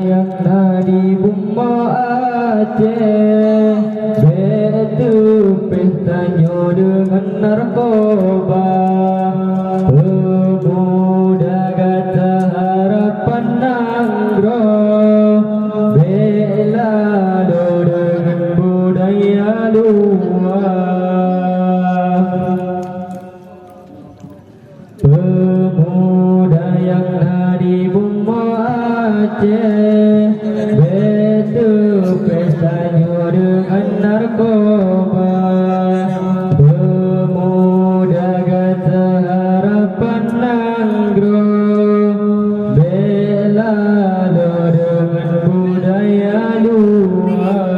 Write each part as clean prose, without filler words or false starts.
yang dari bumma Aceh, betu pestanya dengan narkoba. Pemuda gata harapan Nanggro, bela dengan budaya luar. Pemuda yang dari bumma Aceh, betu pestanya dengan narkoba. Pemuda gata harapan Nanggro, bela dengan budaya luar.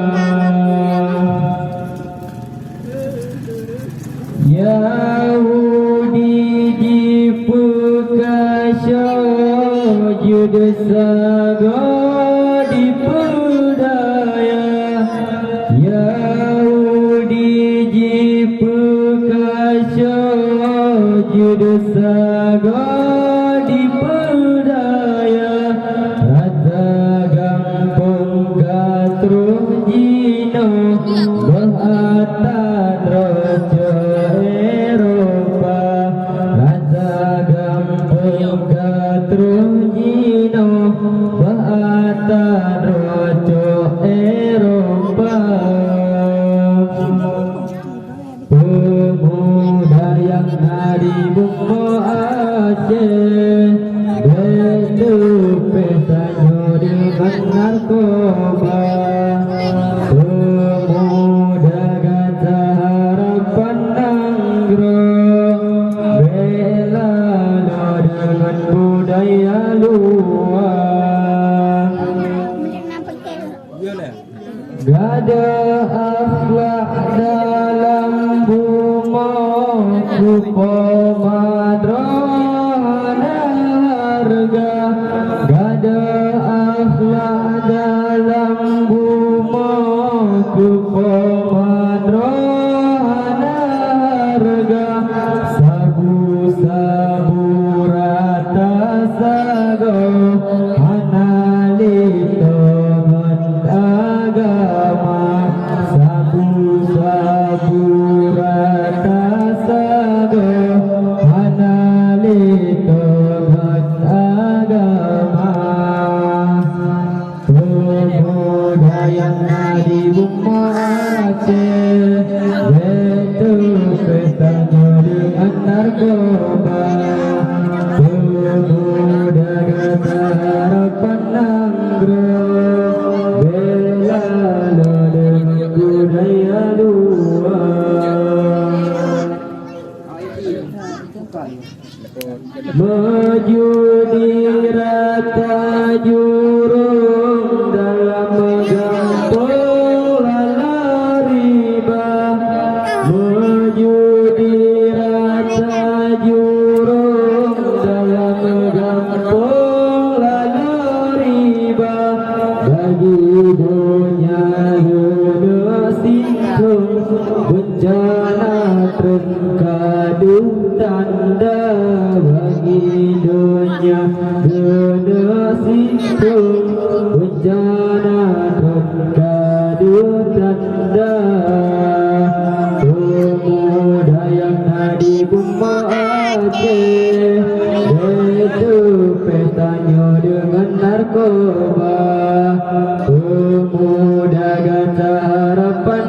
Yahudi dipekasya judesaga diperdaya. Yahudi dipekasya judesaga diperdaya. Rata gampang katruh jino bahata drojo Eropa. Rata gampang katruh jino bahata drojo Eropa. Pemuda yang dari bumma Aceh, betu pestanya dengan narkoba. Pemuda gata harapan Nanggro, bela dengan budaya luar. Gada akhlak dalam bumma, rupa madrahana harga. Gada akhlak dalam bumma, rupa madrahana harga. Sabu-sabu rata sago, analito agama. Sabu-sabu rata sago, analito agama. Pemuda yang dari bumma Aceh, betu pestanya dengan narkoba. Pemuda gata harapan Nanggro, bela dengan budaya luar. Mejudi rata jurung dalam gampang lala riba. Mejudi rata jurung dalam gampang lala riba. Bagi dunia sintung bencana terkadung tanda. Bagi dunia sintung bencana terkadung tanda. Pemuda yang dari bumma Aceh, betu pestanya dengan narkoba. Pemuda gata harapan